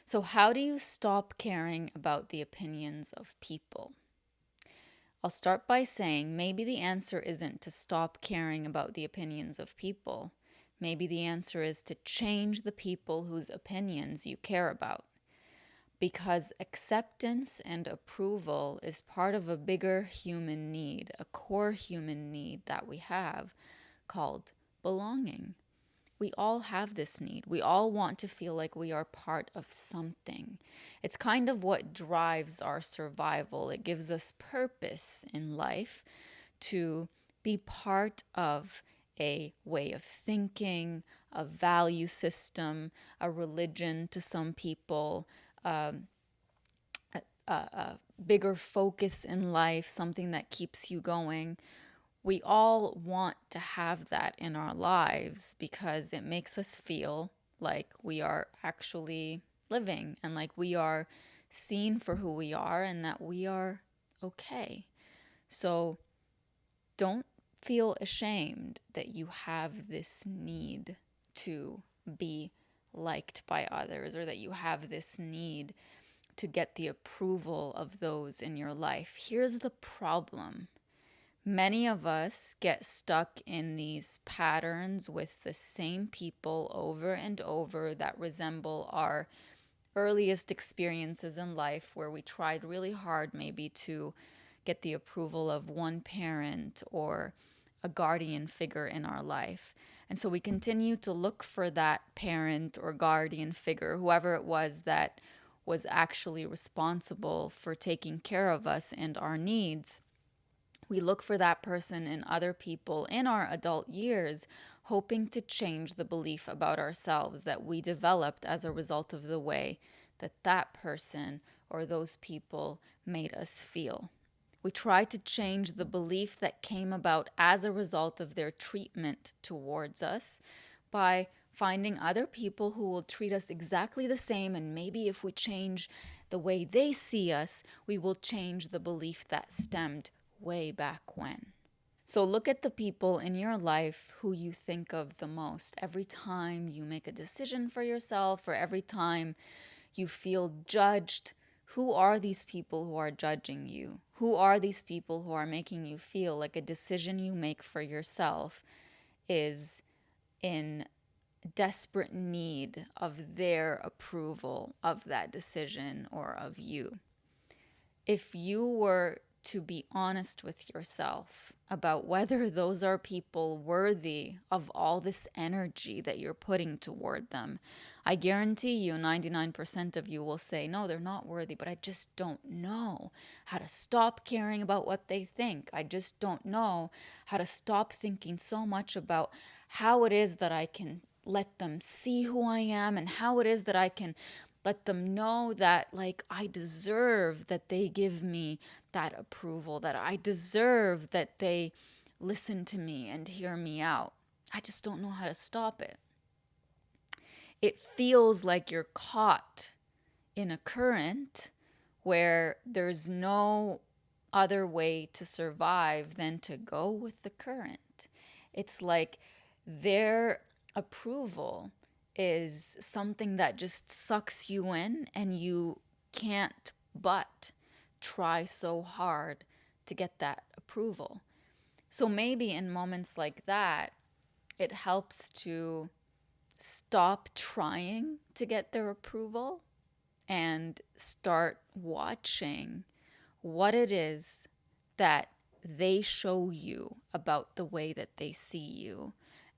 So, how do you stop caring about the opinions of people? I'll start by saying maybe the answer isn't to stop caring about the opinions of people. Maybe the answer is to change the people whose opinions you care about. Because acceptance and approval is part of a bigger human need, a core human need that we have called belonging. We all have this need. We all want to feel like we are part of something. It's kind of what drives our survival. It gives us purpose in life to be part of a way of thinking, a value system, a religion to some people, um, a bigger focus in life, something that keeps you going. We all want to have that in our lives because it makes us feel like we are actually living and like we are seen for who we are and that we are okay. So don't feel ashamed that you have this need to be liked by others or that you have this need to get the approval of those in your life. Here's the problem. Many of us get stuck in these patterns with the same people over and over that resemble our earliest experiences in life, where we tried really hard maybe to get the approval of one parent or a guardian figure in our life. And so we continue to look for that parent or guardian figure, whoever it was that was actually responsible for taking care of us and our needs. We look for that person in other people in our adult years, hoping to change the belief about ourselves that we developed as a result of the way that that person or those people made us feel. We try to change the belief that came about as a result of their treatment towards us by finding other people who will treat us exactly the same, and maybe if we change the way they see us, we will change the belief that stemmed way back when. So look at the people in your life who you think of the most. Every time you make a decision for yourself or every time you feel judged, who are these people who are judging you? Who are these people who are making you feel like a decision you make for yourself is in desperate need of their approval of that decision or of you? If you were to be honest with yourself about whether those are people worthy of all this energy that you're putting toward them, I guarantee you 99% of you will say, no, they're not worthy, but I just don't know how to stop caring about what they think. I just don't know how to stop thinking so much about how it is that I can let them see who I am and how it is that I can let them know that, like, I deserve that they give me that approval, that I deserve that they listen to me and hear me out. I just don't know how to stop it. It feels like you're caught in a current where there's no other way to survive than to go with the current. It's like their approval is something that just sucks you in, and you can't but try so hard to get that approval. So maybe in moments like that, it helps to stop trying to get their approval and start watching what it is that they show you about the way that they see you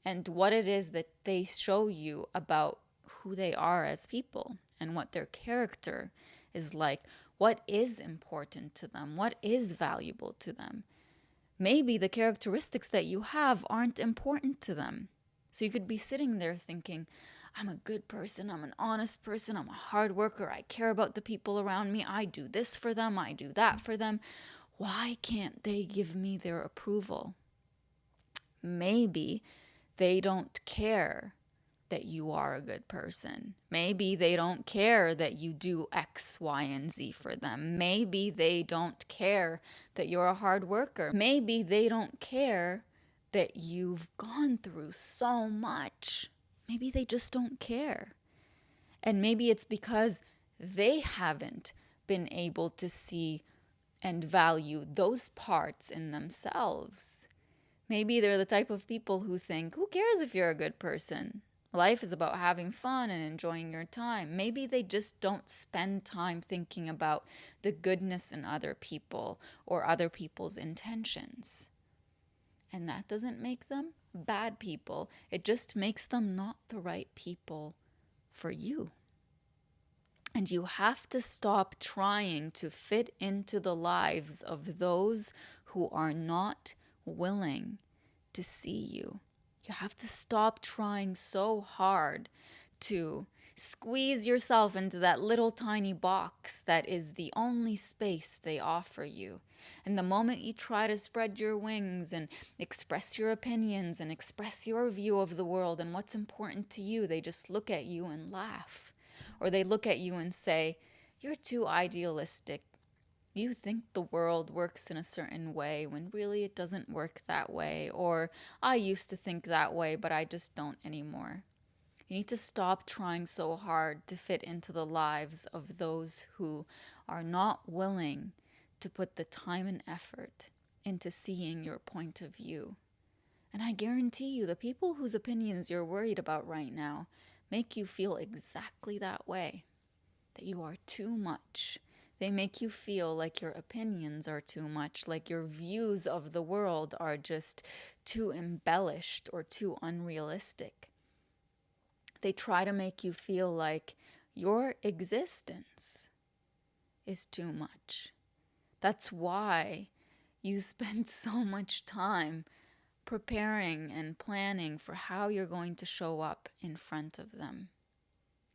and what it is that they show you about who they are as people and what their character is like, what is important to them, what is valuable to them. Maybe the characteristics that you have aren't important to them. So you could be sitting there thinking, I'm a good person, I'm an honest person, I'm a hard worker, I care about the people around me, I do this for them, I do that for them. Why can't they give me their approval? Maybe they don't care that you are a good person. Maybe they don't care that you do X, Y, and Z for them. Maybe they don't care that you're a hard worker. Maybe they don't care that you've gone through so much. Maybe they just don't care. And maybe it's because they haven't been able to see and value those parts in themselves. Maybe they're the type of people who think, who cares if you're a good person? Life is about having fun and enjoying your time. Maybe they just don't spend time thinking about the goodness in other people or other people's intentions. And that doesn't make them bad people. It just makes them not the right people for you. And you have to stop trying to fit into the lives of those who are not willing to see you. You have to stop trying so hard to squeeze yourself into that little tiny box that is the only space they offer you. And the moment you try to spread your wings and express your opinions and express your view of the world and what's important to you, they just look at you and laugh. Or they look at you and say, "You're too idealistic. You think the world works in a certain way when really it doesn't work that way." Or, "I used to think that way, but I just don't anymore." You need to stop trying so hard to fit into the lives of those who are not willing to put the time and effort into seeing your point of view. And I guarantee you, the people whose opinions you're worried about right now make you feel exactly that way, that you are too much. They make you feel like your opinions are too much, like your views of the world are just too embellished or too unrealistic. They try to make you feel like your existence is too much. That's why you spend so much time preparing and planning for how you're going to show up in front of them.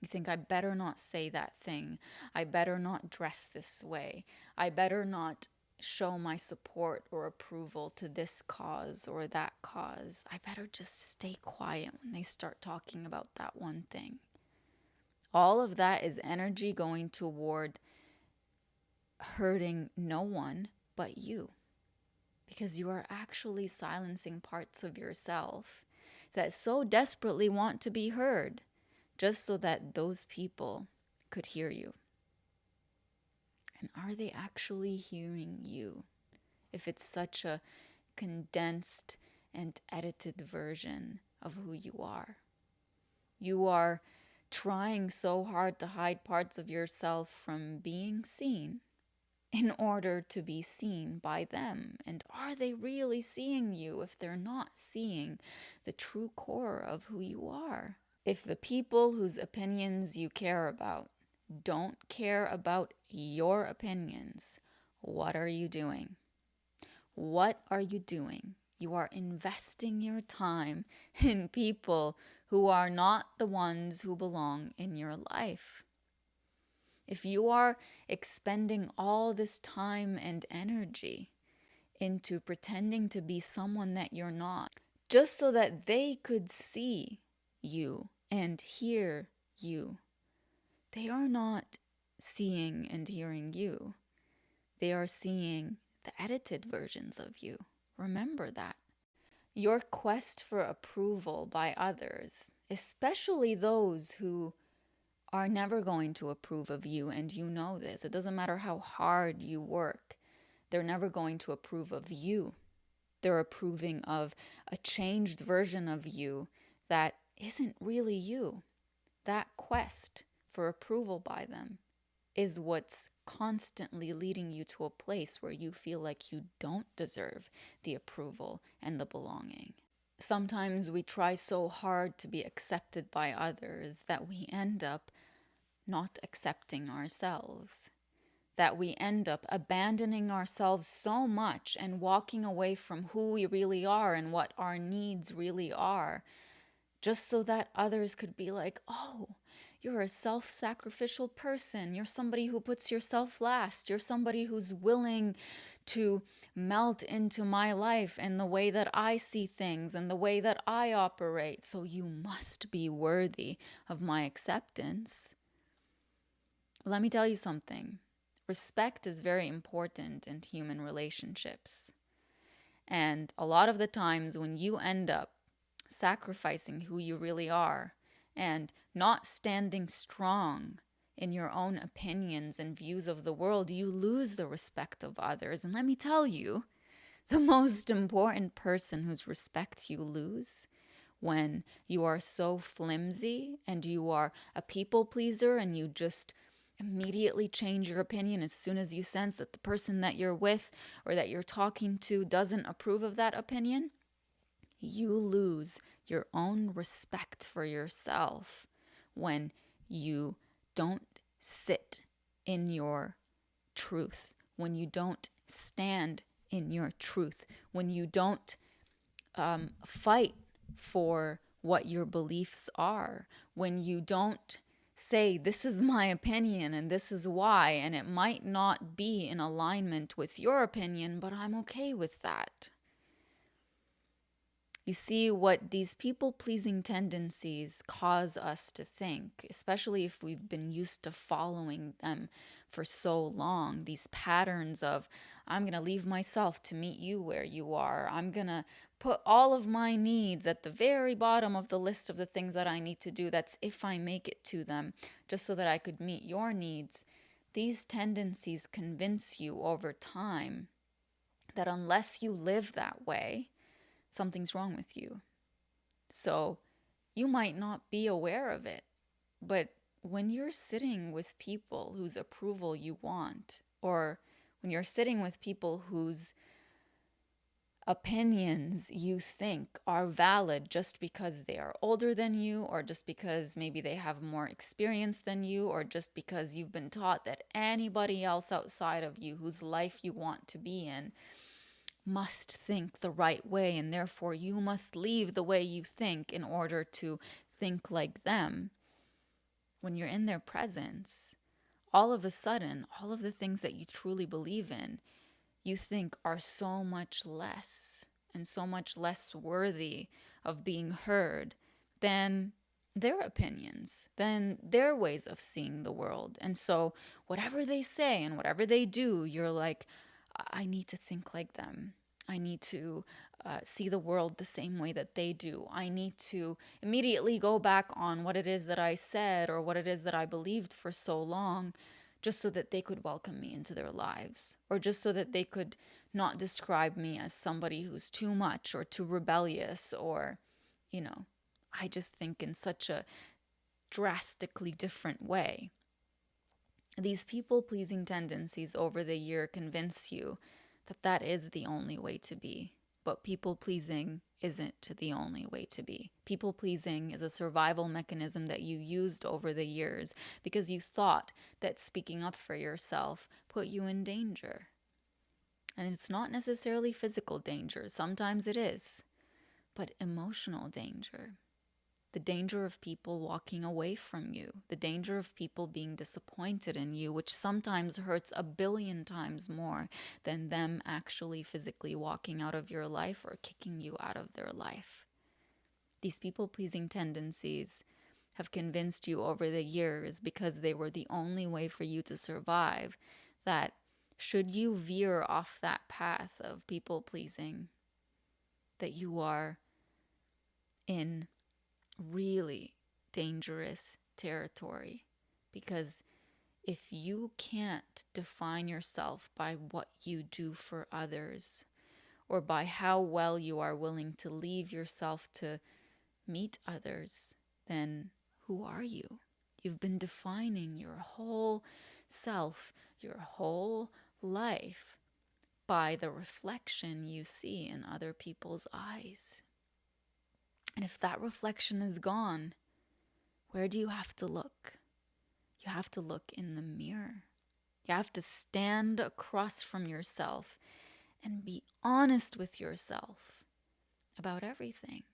You think, I better not say that thing. I better not dress this way. I better not show my support or approval to this cause or that cause. I better just stay quiet when they start talking about that one thing. All of that is energy going toward hurting no one but you, because you are actually silencing parts of yourself that so desperately want to be heard, just so that those people could hear you. And are they actually hearing you if it's such a condensed and edited version of who you are? You are trying so hard to hide parts of yourself from being seen in order to be seen by them. And are they really seeing you if they're not seeing the true core of who you are? If the people whose opinions you care about don't care about your opinions, what are you doing? What are you doing? You are investing your time in people who are not the ones who belong in your life. If you are expending all this time and energy into pretending to be someone that you're not, just so that they could see you and hear you, they are not seeing and hearing you. They are seeing the edited versions of you. Remember that. Your quest for approval by others, especially those who are never going to approve of you, and you know this. It doesn't matter how hard you work. They're never going to approve of you. They're approving of a changed version of you that isn't really you. That quest for approval by them is what's constantly leading you to a place where you feel like you don't deserve the approval and the belonging. Sometimes we try so hard to be accepted by others that we end up not accepting ourselves, that we end up abandoning ourselves so much and walking away from who we really are and what our needs really are, just so that others could be like, "Oh, you're a self-sacrificial person. You're somebody who puts yourself last. You're somebody who's willing to melt into my life and the way that I see things and the way that I operate. So you must be worthy of my acceptance." Let me tell you something. Respect is very important in human relationships. And a lot of the times when you end up sacrificing who you really are and not standing strong in your own opinions and views of the world, you lose the respect of others. And let me tell you, the most important person whose respect you lose when you are so flimsy and you are a people pleaser and you just immediately change your opinion as soon as you sense that the person that you're with or that you're talking to doesn't approve of that opinion, you lose your own respect for yourself when you don't sit in your truth, when you don't stand in your truth, when you don't fight for what your beliefs are, when you don't say, this is my opinion and this is why, and it might not be in alignment with your opinion, but I'm okay with that. You see, what these people pleasing tendencies cause us to think, especially if we've been used to following them for so long, these patterns of, I'm going to leave myself to meet you where you are. I'm going to put all of my needs at the very bottom of the list of the things that I need to do. That's if I make it to them, just so that I could meet your needs. These tendencies convince you over time that unless you live that way, something's wrong with you. So you might not be aware of it, but when you're sitting with people whose approval you want, or when you're sitting with people whose opinions you think are valid just because they are older than you, or just because maybe they have more experience than you, or just because you've been taught that anybody else outside of you whose life you want to be in must think the right way, and therefore you must leave the way you think in order to think like them. When you're in their presence, all of a sudden, all of the things that you truly believe in, you think are so much less and so much less worthy of being heard than their opinions, than their ways of seeing the world. And so whatever they say and whatever they do, you're like, I need to think like them. I need to see the world the same way that they do. I need to immediately go back on what it is that I said or what it is that I believed for so long, just so that they could welcome me into their lives, or just so that they could not describe me as somebody who's too much or too rebellious, or, I just think in such a drastically different way. These people-pleasing tendencies over the year convince you that that is the only way to be. But people-pleasing isn't the only way to be. People-pleasing is a survival mechanism that you used over the years because you thought that speaking up for yourself put you in danger. And it's not necessarily physical danger. Sometimes it is. But emotional danger. The danger of people walking away from you, the danger of people being disappointed in you, which sometimes hurts 1,000,000,000 times more than them actually physically walking out of your life or kicking you out of their life. These people-pleasing tendencies have convinced you over the years, because they were the only way for you to survive, that should you veer off that path of people-pleasing, that you are in really dangerous territory. Because if you can't define yourself by what you do for others, or by how well you are willing to leave yourself to meet others, then who are you? You've been defining your whole self, your whole life, by the reflection you see in other people's eyes. And if that reflection is gone, where do you have to look? You have to look in the mirror. You have to stand across from yourself and be honest with yourself about everything.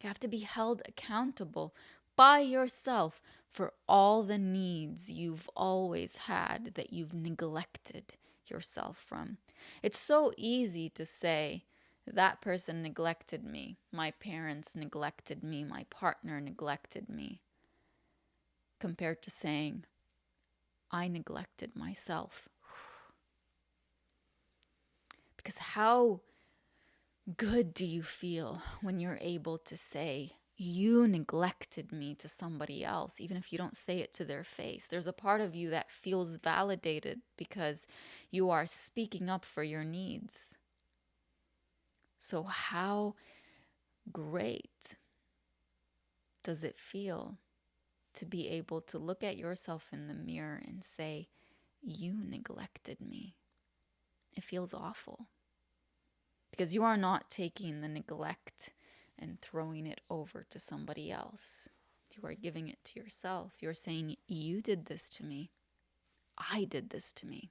You have to be held accountable by yourself for all the needs you've always had that you've neglected yourself from. It's so easy to say, that person neglected me, my parents neglected me, my partner neglected me, compared to saying, I neglected myself. Because how good do you feel when you're able to say, you neglected me to somebody else, even if you don't say it to their face. There's a part of you that feels validated because you are speaking up for your needs. So, how great does it feel to be able to look at yourself in the mirror and say, you neglected me? It feels awful because you are not taking the neglect and throwing it over to somebody else. You are giving it to yourself. You're saying, you did this to me. I did this to me.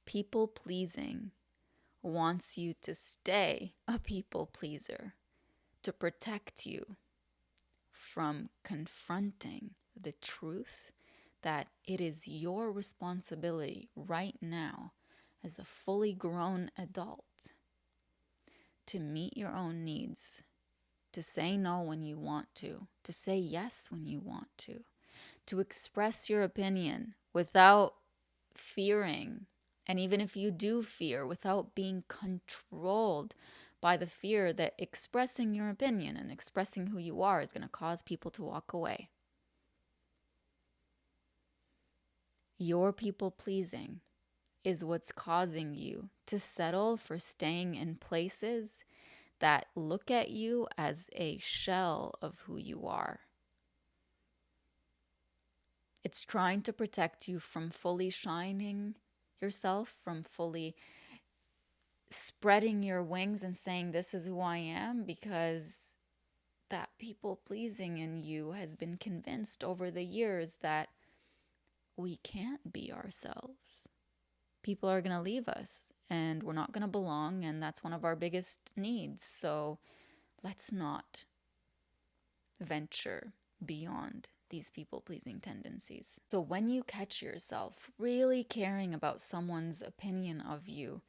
People pleasing wants you to stay a people pleaser, to protect you from confronting the truth that it is your responsibility right now as a fully grown adult to meet your own needs, to say no when you want to say yes when you want to express your opinion without fearing. And even if you do fear, without being controlled by the fear that expressing your opinion and expressing who you are is going to cause people to walk away. Your people pleasing is what's causing you to settle for staying in places that look at you as a shell of who you are. It's trying to protect you from fully shining yourself, from fully spreading your wings and saying, this is who I am, because that people pleasing in you has been convinced over the years that we can't be ourselves. People are going to leave us and we're not going to belong, and that's one of our biggest needs. So let's not venture beyond these people-pleasing tendencies. So when you catch yourself really caring about someone's opinion of you,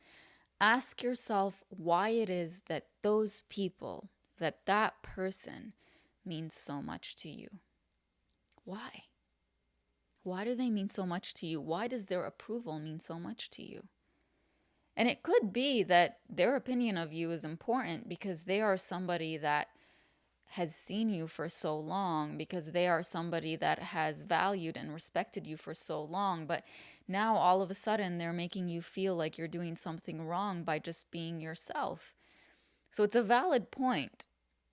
ask yourself why it is that those people, that person means so much to you. Why? Why do they mean so much to you? Why does their approval mean so much to you? And it could be that their opinion of you is important because they are somebody that has seen you for so long, because they are somebody that has valued and respected you for so long, but now all of a sudden they're making you feel like you're doing something wrong by just being yourself. So it's a valid point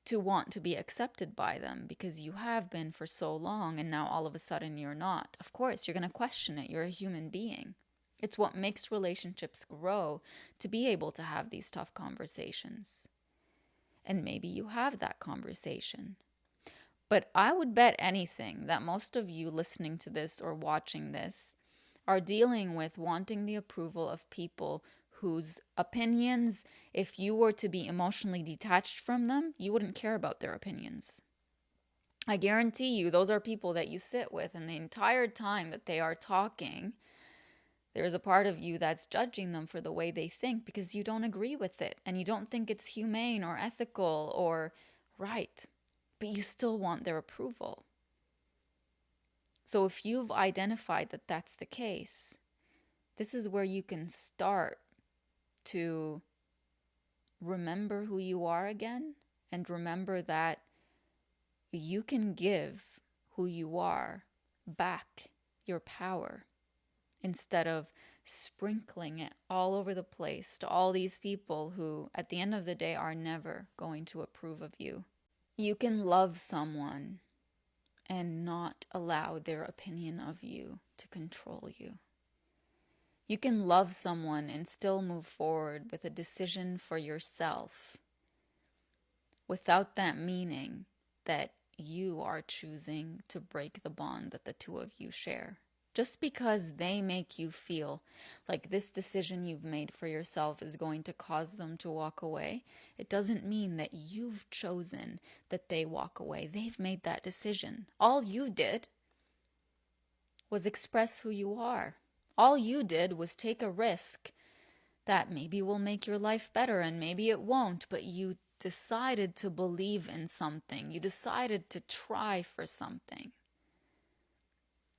to want to be accepted by them because you have been for so long and now all of a sudden you're not. Of course, you're going to question it. You're a human being. It's what makes relationships grow, to be able to have these tough conversations. And maybe you have that conversation. But I would bet anything that most of you listening to this or watching this are dealing with wanting the approval of people whose opinions, if you were to be emotionally detached from them, you wouldn't care about their opinions. I guarantee you, those are people that you sit with, and the entire time that they are talking, there is a part of you that's judging them for the way they think because you don't agree with it and you don't think it's humane or ethical or right, but you still want their approval. So if you've identified that that's the case, this is where you can start to remember who you are again and remember that you can give who you are back your power, instead of sprinkling it all over the place to all these people who, at the end of the day, are never going to approve of you. You can love someone and not allow their opinion of you to control you. You can love someone and still move forward with a decision for yourself without that meaning that you are choosing to break the bond that the two of you share. Just because they make you feel like this decision you've made for yourself is going to cause them to walk away, it doesn't mean that you've chosen that they walk away. They've made that decision. All you did was express who you are. All you did was take a risk that maybe will make your life better and maybe it won't, but you decided to believe in something. You decided to try for something.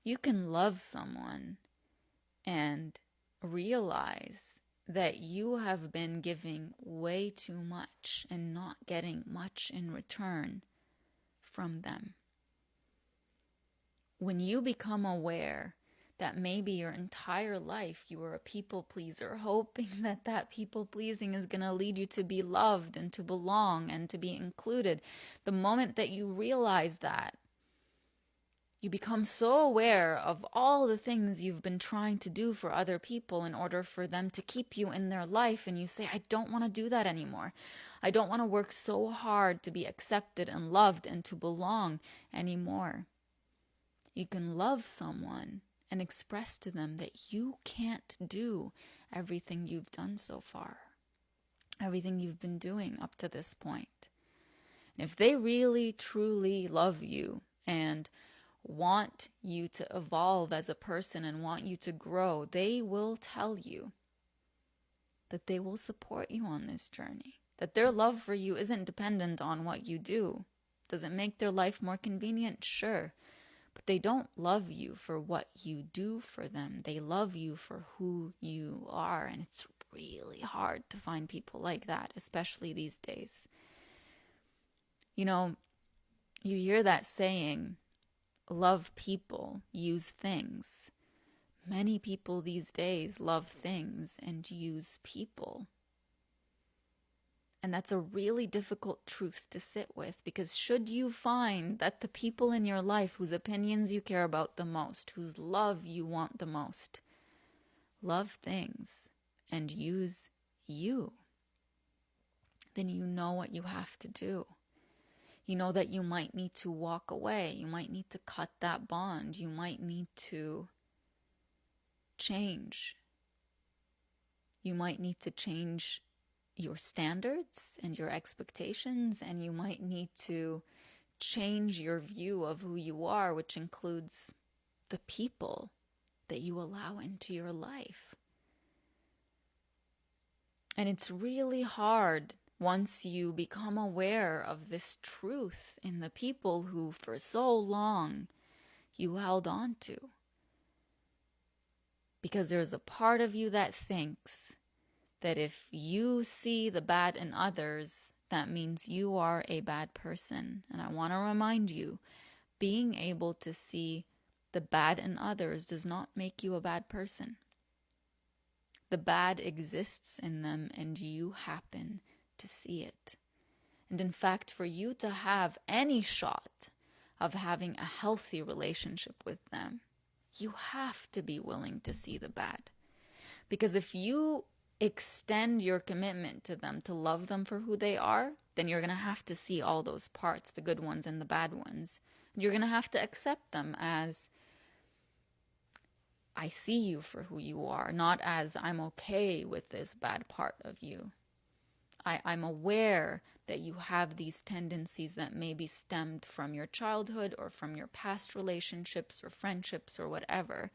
You can love someone and realize that you have been giving way too much and not getting much in return from them. When you become aware that maybe your entire life you were a people pleaser, hoping that that people pleasing is going to lead you to be loved and to belong and to be included, the moment that you realize that, you become so aware of all the things you've been trying to do for other people in order for them to keep you in their life, and you say, I don't want to do that anymore. I don't want to work so hard to be accepted and loved and to belong anymore. You can love someone and express to them that you can't do everything you've done so far, everything you've been doing up to this point. And if they really, truly love you and want you to evolve as a person and want you to grow, they will tell you that they will support you on this journey, that their love for you isn't dependent on what you do. Does it make their life more convenient? Sure. But they don't love you for what you do for them. They love you for who you are. And it's really hard to find people like that, especially these days. You know, you hear that saying, love people, use things. Many people these days love things and use people. And that's a really difficult truth to sit with, because should you find that the people in your life whose opinions you care about the most, whose love you want the most, love things and use you, then you know what you have to do. You know that you might need to walk away. You might need to cut that bond. You might need to change. You might need to change your standards and your expectations, and you might need to change your view of who you are, which includes the people that you allow into your life. And it's really hard once you become aware of this truth in the people who for so long you held on to. Because there's a part of you that thinks that if you see the bad in others, that means you are a bad person. And I want to remind you, being able to see the bad in others does not make you a bad person. The bad exists in them, and you happen to see it. And in fact, for you to have any shot of having a healthy relationship with them, you have to be willing to see the bad. Because if you extend your commitment to them, to love them for who they are, then you're going to have to see all those parts, the good ones and the bad ones. You're going to have to accept them as, I see you for who you are, not as I'm okay with this bad part of you. I'm aware that you have these tendencies that may be stemmed from your childhood or from your past relationships or friendships or whatever.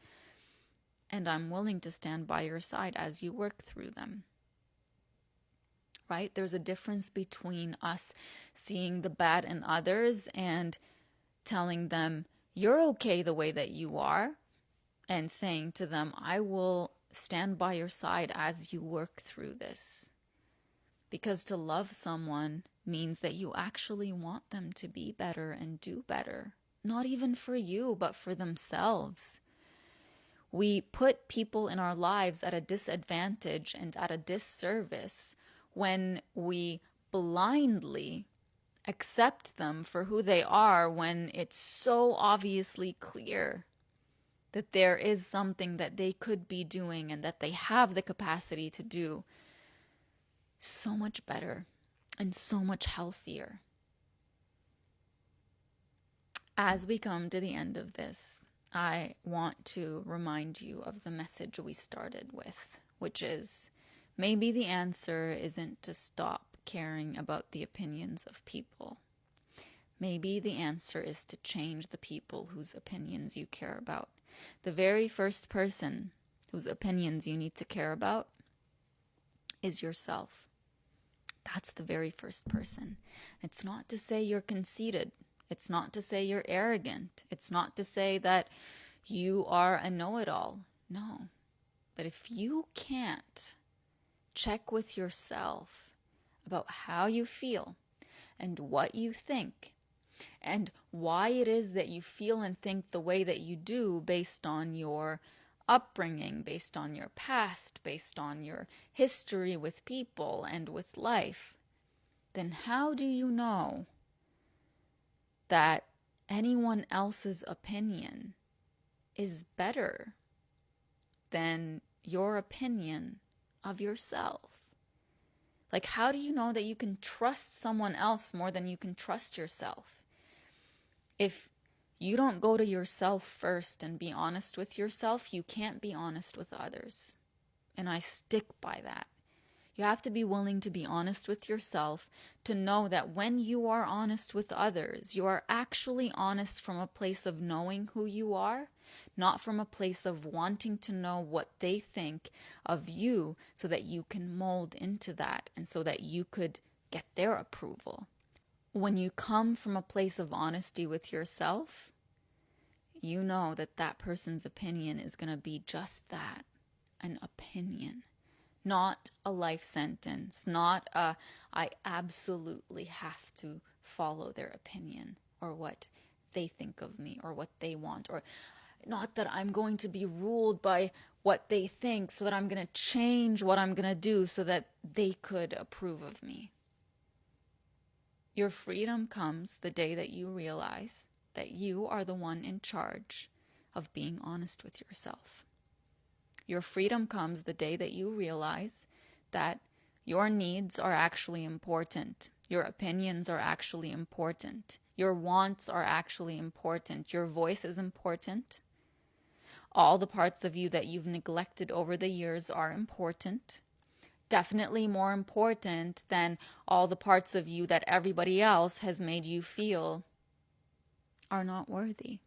And I'm willing to stand by your side as you work through them. Right? There's a difference between us seeing the bad in others and telling them, you're okay the way that you are, and saying to them, I will stand by your side as you work through this. Because to love someone means that you actually want them to be better and do better. Not even for you, but for themselves. We put people in our lives at a disadvantage and at a disservice when we blindly accept them for who they are, when it's so obviously clear that there is something that they could be doing and that they have the capacity to do so much better and so much healthier. As we come to the end of this, I want to remind you of the message we started with, which is, maybe the answer isn't to stop caring about the opinions of people. Maybe the answer is to change the people whose opinions you care about. The very first person whose opinions you need to care about is yourself. That's the very first person. It's not to say you're conceited. It's not to say you're arrogant. It's not to say that you are a know-it-all. No. But if you can't check with yourself about how you feel and what you think and why it is that you feel and think the way that you do based on your upbringing, based on your past, based on your history with people and with life, then how do you know that anyone else's opinion is better than your opinion of yourself? Like, how do you know that you can trust someone else more than you can trust yourself? If you don't go to yourself first and be honest with yourself, you can't be honest with others. And I stick by that. You have to be willing to be honest with yourself to know that when you are honest with others, you are actually honest from a place of knowing who you are, not from a place of wanting to know what they think of you so that you can mold into that and so that you could get their approval. When you come from a place of honesty with yourself, you know that that person's opinion is going to be just that, an opinion. Not a life sentence, not a, I absolutely have to follow their opinion or what they think of me or what they want, or not that I'm going to be ruled by what they think so that I'm going to change what I'm going to do so that they could approve of me. Your freedom comes the day that you realize that you are the one in charge of being honest with yourself. Your freedom comes the day that you realize that your needs are actually important. Your opinions are actually important. Your wants are actually important. Your voice is important. All the parts of you that you've neglected over the years are important. Definitely more important than all the parts of you that everybody else has made you feel are not worthy.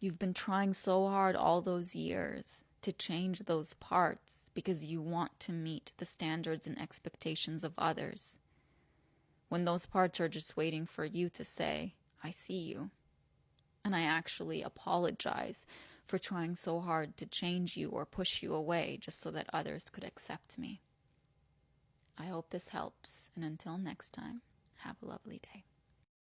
You've been trying so hard all those years to change those parts because you want to meet the standards and expectations of others, when those parts are just waiting for you to say, I see you, and I actually apologize for trying so hard to change you or push you away just so that others could accept me. I hope this helps, and until next time, have a lovely day.